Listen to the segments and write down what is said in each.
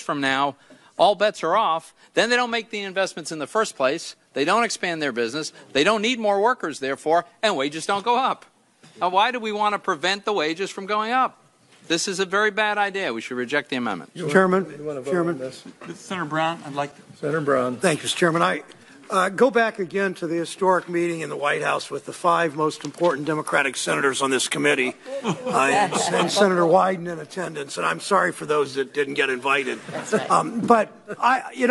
from now, all bets are off. Then they don't make the investments in the first place. They don't expand their business. They don't need more workers, therefore, and wages don't go up. Now, why do we want to prevent the wages from going up? This is a very bad idea. We should reject the amendment. Chairman, Senator Brown, I'd like to. Senator Brown. Thank you, Mr. Chairman. I go back again to the historic meeting in the White House with the 5 most important Democratic senators on this committee, and Senator Wyden in attendance. And I'm sorry for those that didn't get invited. But you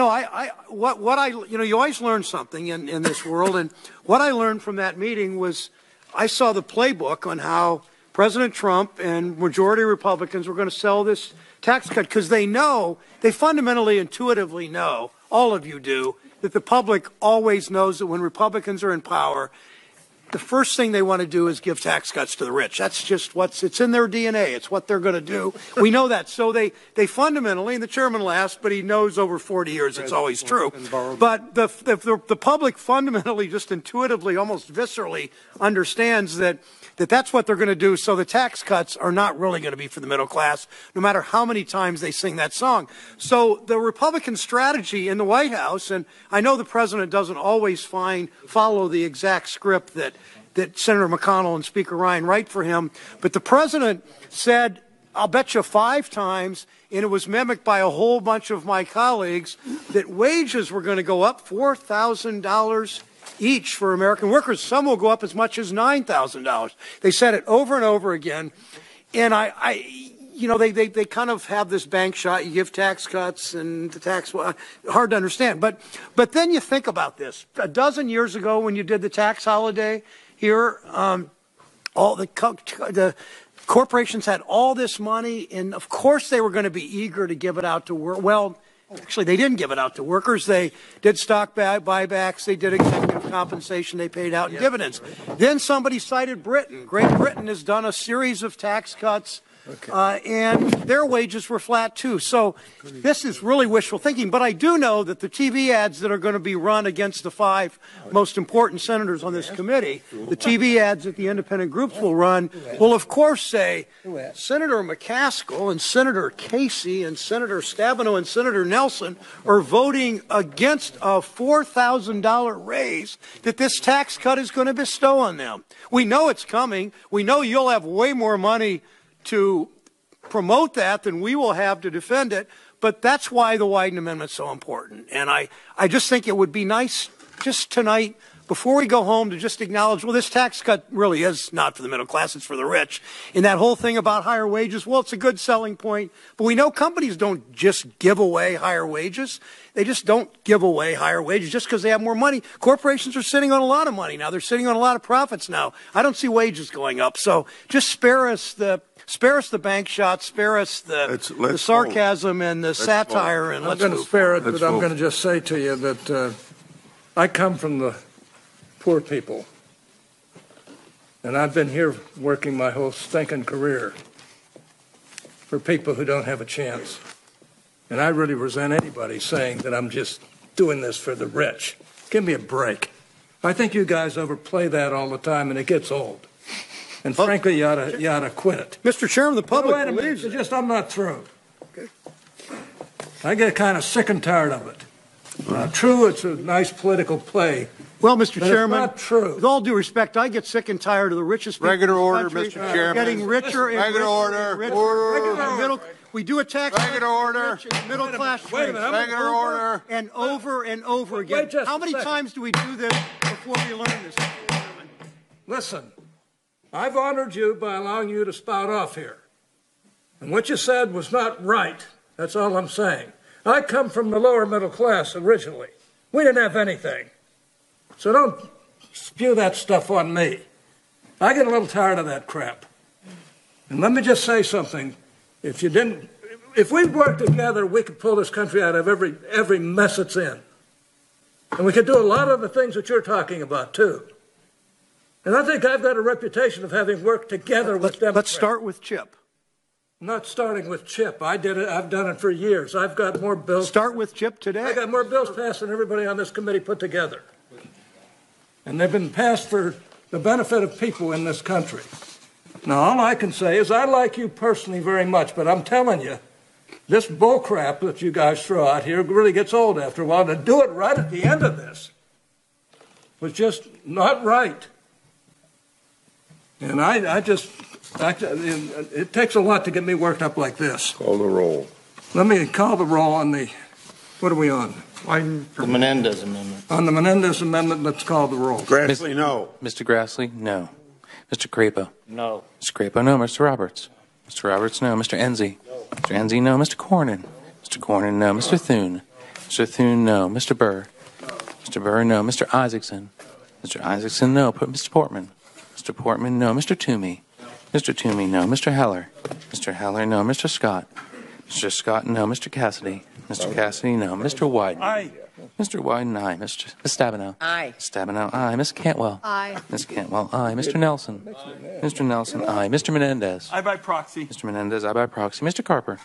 always learn something in this world. And what I learned from that meeting was I saw the playbook on how President Trump and majority Republicans were going to sell this tax cut, because they fundamentally, intuitively know, all of you do, that the public always knows that when Republicans are in power, the first thing they want to do is give tax cuts to the rich. That's just it's in their DNA. It's what they're going to do. We know that. So they fundamentally, and the chairman laughs, but he knows over 40 years it's always true. But the public fundamentally, just intuitively, almost viscerally understands that that's what they're going to do. So the tax cuts are not really going to be for the middle class, no matter how many times they sing that song. So the Republican strategy in the White House, and I know the president doesn't always follow the exact script that Senator McConnell and Speaker Ryan write for him, but the president said, I'll bet you 5 times, and it was mimicked by a whole bunch of my colleagues, that wages were going to go up $4,000 each for American workers. Some will go up as much as $9,000. They said it over and over again. And they kind of have this bank shot. You give tax cuts and the tax, hard to understand. But then you think about this. A dozen years ago when you did the tax holiday here, all the corporations had all this money, and of course they were going to be eager to give it out to work. Well, actually, they didn't give it out to workers. They did stock buybacks. They did executive compensation. They paid out in dividends. Then somebody cited Britain. Great Britain has done a series of tax cuts, and their wages were flat too. So this is really wishful thinking. But I do know that the TV ads that are going to be run against the 5 most important senators on this committee, the TV ads that the independent groups will run, will of course say, Senator McCaskill and Senator Casey and Senator Stabenow and Senator Nelson are voting against a $4,000 raise that this tax cut is going to bestow on them. We know it's coming. We know you'll have way more money to promote that than we will have to defend it, but that's why the Wyden Amendment is so important. And I just think it would be nice just tonight, before we go home, to just acknowledge, well, this tax cut really is not for the middle class, it's for the rich. And that whole thing about higher wages, well, it's a good selling point, but we know companies don't just give away higher wages. They just don't give away higher wages just because they have more money. Corporations are sitting on a lot of money now. They're sitting on a lot of profits now. I don't see wages going up. So just spare us the bank shots, spare us the sarcasm and the satire, and let's move. I'm going to spare it, but I'm going to just say to you that I come from the poor people, and I've been here working my whole stinking career for people who don't have a chance. And I really resent anybody saying that I'm just doing this for the rich. Give me a break. I think you guys overplay that all the time, and it gets old. And frankly, you ought to quit it. Mr. Chairman, the public believes it. I'm not through. Okay. I get kind of sick and tired of it. True, it's a nice political play. Well, Mr. Chairman, it's not true. With all due respect, I get sick and tired of the richest people regular in the order, country Mr. Chairman. Getting richer and regular order. Regular middle. We do a tax regular order. Middle class Wait a minute. Regular order. And over and over again. How many times do we do this before we learn this? Listen, I've honored you by allowing you to spout off here. And what you said was not right. That's all I'm saying. I come from the lower middle class originally. We didn't have anything. So don't spew that stuff on me. I get a little tired of that crap. And let me just say something. If we worked together, we could pull this country out of every mess it's in. And we could do a lot of the things that you're talking about, too. And I think I've got a reputation of having worked together with Democrats. Let's start with Chip. I'm not starting with Chip. I did it. I've done it for years. I've got more bills. Start with Chip today. I got more bills passed than everybody on this committee put together. And they've been passed for the benefit of people in this country. Now, all I can say is I like you personally very much, but I'm telling you, this bull crap that you guys throw out here really gets old after a while. To do it right at the end of this was just not right. And it takes a lot to get me worked up like this. Call the roll. Let me call the roll on the, what are we on? The Menendez amendment. On the Menendez amendment, let's call the roll. Grassley, no. Mr. Grassley, no. Mr. Crapo. No. Mr. Crapo, no. Mr. Roberts. Mr. Roberts, no. Mr. Enzi. Mr. Enzi, no. Mr. Cornyn. Mr. Cornyn, no. Mr. Thune. Mr. Thune, no. Mr. Burr. Mr. Burr, no. Mr. Isaacson. Mr. Isaacson, no. Mr. Portman. Mr. Portman, no. Mr. Toomey. Mr. Toomey, no. Mr. Heller. Mr. Heller, no. Mr. Scott. Mr. Scott, no. Mr. Cassidy. Mr. Cassidy, no. Mr. Wyden. Aye. Mr. Wyden, aye. Ms. Stabenow. Aye. Stabenow, aye. Ms. Cantwell. Aye. Ms. Cantwell, aye. Mr. Nelson. Mr. Nelson, aye. Mr. Menendez. Aye by proxy. Mr. Menendez, aye by proxy. Mr. Carper.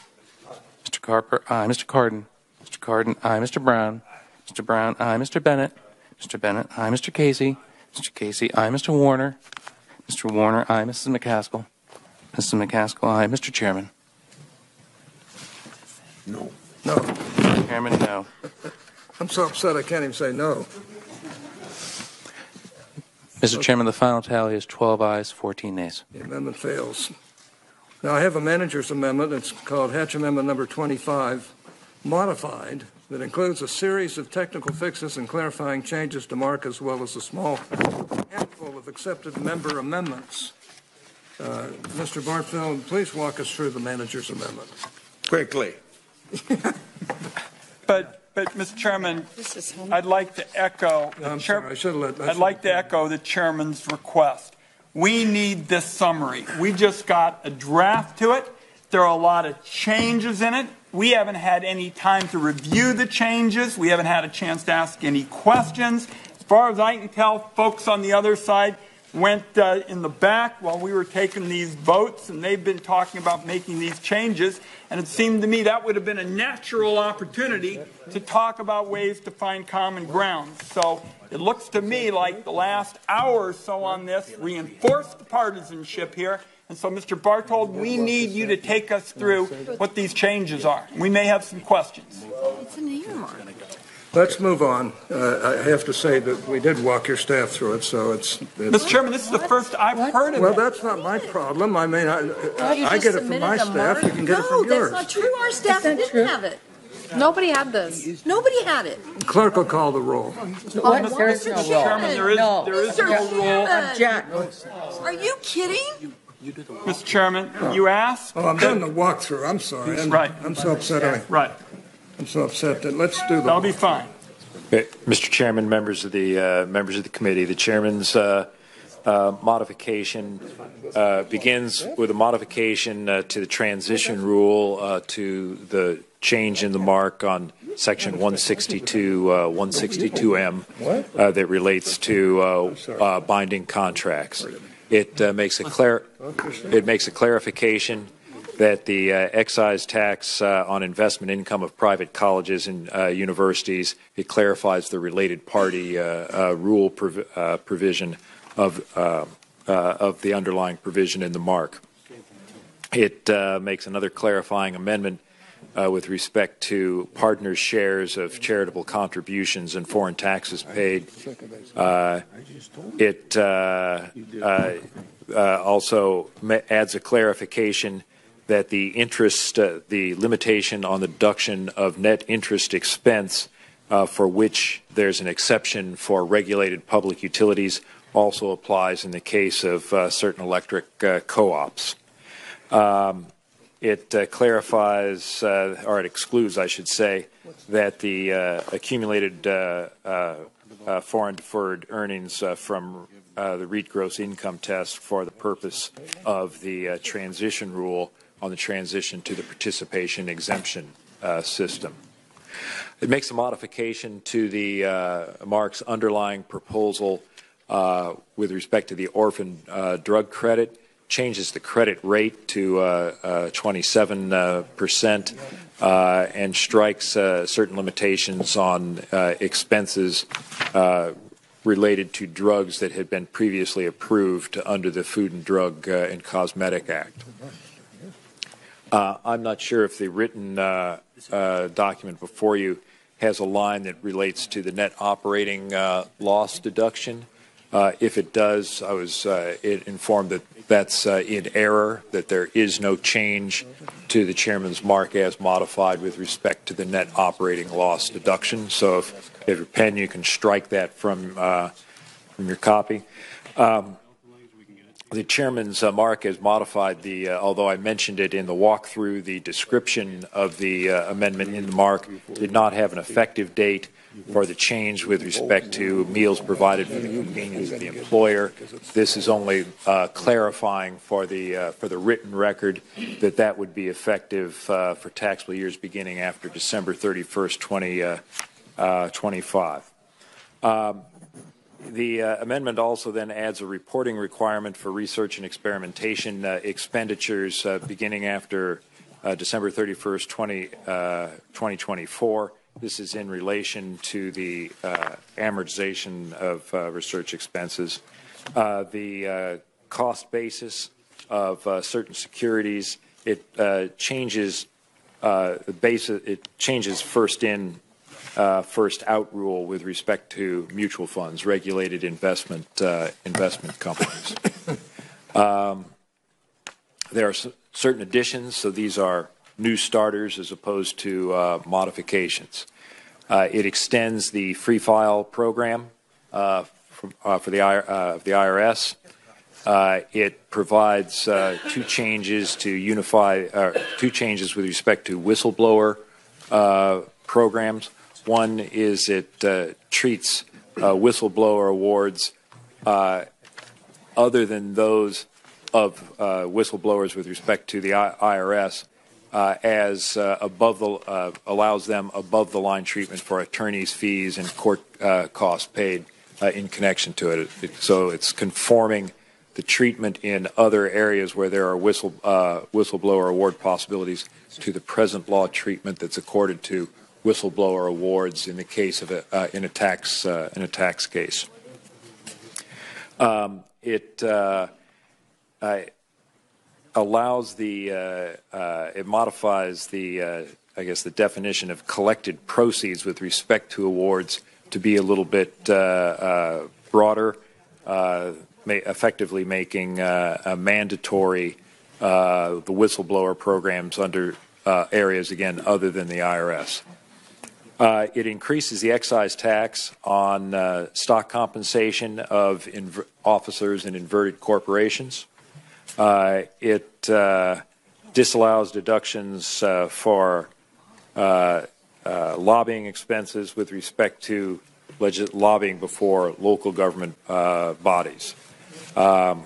Mr. Carper, aye. Mr. Cardin. Mr. Cardin, aye. Mr. Brown. Mr. Brown, aye. Mr. Bennett. Mr. Bennett, aye. Mr. Casey. Mr. Casey, aye. Mr. Warner. Mr. Warner, aye. Mrs. McCaskill. Mrs. McCaskill, aye. Mr. Chairman. No. No. Chairman, no. I'm so upset I can't even say no. Mr. Chairman, the final tally is 12 ayes, 14 nays. The amendment fails. Now I have a manager's amendment. It's called Hatch Amendment number 25, modified, that includes a series of technical fixes and clarifying changes to Mark, as well as a small handful of accepted member amendments. Mr. Bartfeld, please walk us through the manager's amendment. Quickly. But Mr. Chairman, I'd like to echo I'd like to echo the chairman's request. We need this summary. We just got a draft to it. There are a lot of changes in it. We haven't had any time to review the changes. We haven't had a chance to ask any questions. As far as I can tell, folks on the other side went in the back while we were taking these votes, and they've been talking about making these changes. And it seemed to me that would have been a natural opportunity to talk about ways to find common ground. So it looks to me like the last hour or so on this reinforced the partisanship here. And so, Mr. Bartold, we need you to take us through what these changes are. We may have some questions. It's an earmark. Let's move on. I have to say that we did walk your staff through it, so it's Mr. Chairman, this is the first I've heard of well, it. that's not my problem. I mean, You I just get it from my submitted a staff. You can get it No, from yours. that's not true. Our staff didn't have it. Nobody had this. Nobody had it. Clerk will call the roll. What? There is Mr. no Chairman. There is no rule. Object. Are you kidding? Mr. Chairman, you asked. Oh, I'm doing the walkthrough. I'm sorry. Right. I'm so upset. Right. I'm so upset that let's do the. That'll be fine. Okay. Mr. Chairman, members of the committee, the chairman's modification begins with a modification to the transition rule to the change in the mark on section 162M that relates to binding contracts. It makes a clarification that the excise tax on investment income of private colleges and universities, it clarifies the related party rule provision of the underlying provision in the mark. It makes another clarifying amendment with respect to partners' shares of charitable contributions and foreign taxes paid. It also adds a clarification that the interest, the limitation on the deduction of net interest expense for which there's an exception for regulated public utilities also applies in the case of certain electric co-ops. It clarifies, or it excludes, I should say, that the accumulated foreign deferred earnings from the REIT gross income test for the purpose of the transition rule on the transition to the participation exemption system. It makes a modification to the Mark's underlying proposal with respect to the orphan drug credit, changes the credit rate to 27% and strikes certain limitations on expenses related to drugs that had been previously approved under the Food and Drug and Cosmetic Act. I'm not sure if the written document before you has a line that relates to the net operating loss deduction. If it does, I was informed that that's in error, that there is no change to the chairman's mark as modified with respect to the net operating loss deduction. So if you have your pen, you can strike that from your copy. The chairman's mark has modified the, although I mentioned it in the walkthrough, the description of the amendment in the mark did not have an effective date for the change with respect to meals provided for the convenience of the employer. This is only clarifying for the written record that that would be effective for taxable years beginning after December 31st, 2025. The amendment also then adds a reporting requirement for research and experimentation expenditures beginning after December 31st, 2024. This is in relation to the amortization of research expenses. The cost basis of certain securities, it changes it changes first in, first out rule with respect to mutual funds, regulated investment companies. There are certain additions, so these are new starters as opposed to modifications. It extends the free file program for the IRS. It provides two changes with respect to whistleblower programs. One is it treats whistleblower awards other than those of whistleblowers with respect to the IRS as allows them above the line treatment for attorneys' fees and court costs paid in connection to it. So it's conforming the treatment in other areas where there are whistleblower award possibilities to the present law treatment that's accorded to whistleblower awards in the case of in a tax case. It allows it modifies the the definition of collected proceeds with respect to awards to be a little bit broader, effectively making mandatory the whistleblower programs under areas again other than the IRS. It increases the excise tax on stock compensation of officers in inverted corporations. It disallows deductions for lobbying expenses with respect to lobbying before local government bodies. Let's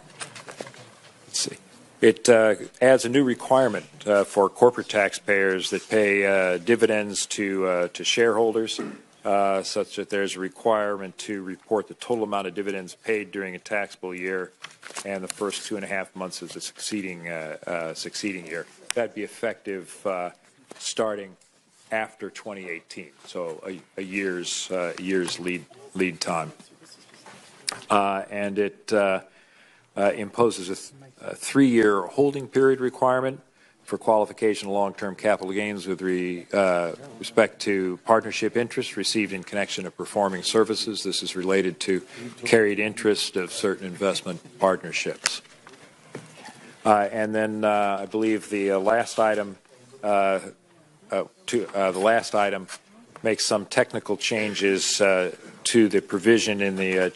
see. It adds a new requirement for corporate taxpayers that pay dividends to shareholders, such that there's a requirement to report the total amount of dividends paid during a taxable year and the first 2.5 months of the succeeding year. That'd be effective starting after 2018, so a year's lead time, and it imposes a 3-year holding period requirement for qualification of long-term capital gains with respect to partnership interest received in connection to performing services. This is related to carried interest of certain investment partnerships. And then I believe the last item makes some technical changes to the provision in the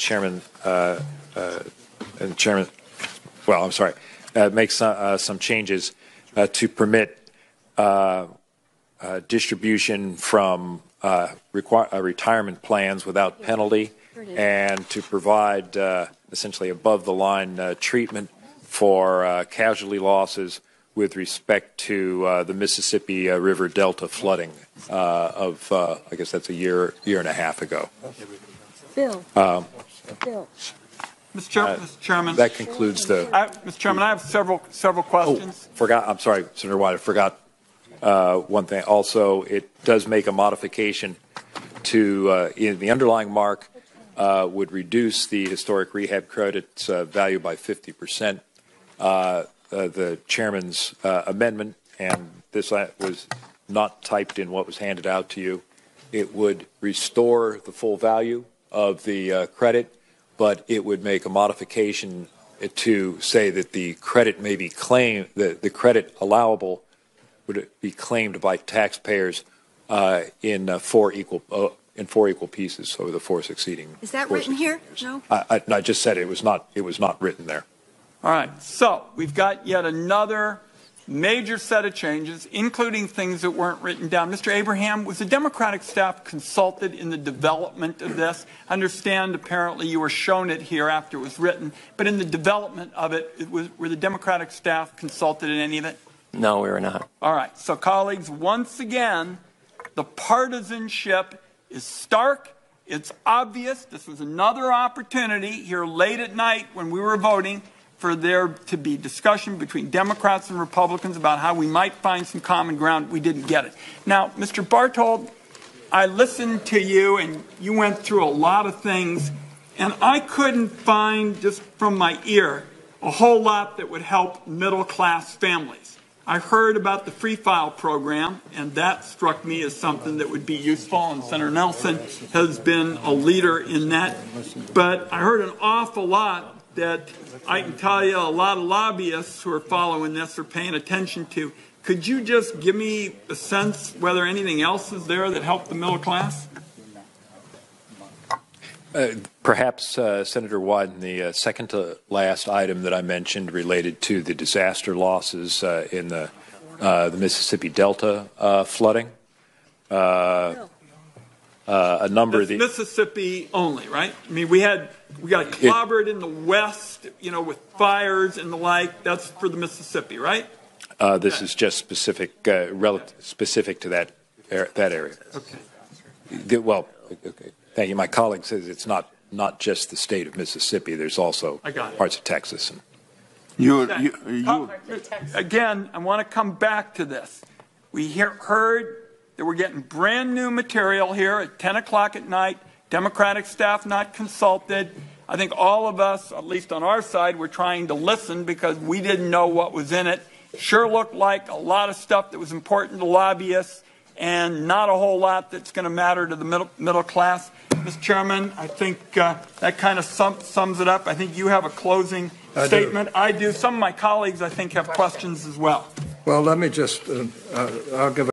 makes some changes to permit distribution from retirement plans without penalty, and to provide essentially above-the-line treatment for casualty losses with respect to the Mississippi River Delta flooding of, I guess that's a year and a half ago. Bill. Mr. Chairman. That concludes the. Mr. Chairman, I have several questions. I'm sorry, Senator White. I forgot one thing. Also, it does make a modification to in the underlying mark would reduce the historic rehab credit's value by 50%. The chairman's amendment and this was not typed in what was handed out to you, it would restore the full value of the credit, but it would make a modification to say that the credit may be claimed, the credit allowable would be claimed by taxpayers in four equal pieces over the four succeeding. Is that written here? No. I just said it was not written there. All right, so we've got yet another major set of changes, including things that weren't written down. Mr. Abraham, was the Democratic staff consulted in the development of this? I understand apparently you were shown it here after it was written, but in the development of it, were the Democratic staff consulted in any of it? No, we were not. All right, so colleagues, once again, the partisanship is stark. It's obvious. This was another opportunity here late at night when we were voting for there to be discussion between Democrats and Republicans about how we might find some common ground. We didn't get it. Now, Mr. Bartold, I listened to you, and you went through a lot of things, and I couldn't find, just from my ear, a whole lot that would help middle-class families. I heard about the free file program, and that struck me as something that would be useful, and Senator Nelson has been a leader in that. But I heard an awful lot that I can tell you a lot of lobbyists who are following this are paying attention to. Could you just give me a sense whether anything else is there that helped the middle class? Perhaps, Senator Wyden, the second to last item that I mentioned related to the disaster losses in the Mississippi Delta flooding. A number of the Mississippi only, right? I mean, we got clobbered in the West, with fires and the like. That's for the Mississippi, right? This is just specific to that area. Okay. Well, okay. Thank you. My colleague says it's not just the state of Mississippi. There's also parts of Texas. And Again, I want to come back to this. We heard that we're getting brand new material here at 10 o'clock at night. Democratic staff not consulted. I think all of us, at least on our side, were trying to listen because we didn't know what was in it. Sure looked like a lot of stuff that was important to lobbyists and not a whole lot that's going to matter to the middle class. Mr. Chairman, I think that kind of sums it up. I think you have a closing statement. I do. Some of my colleagues, I think, have questions as well. Well, let me just, I'll give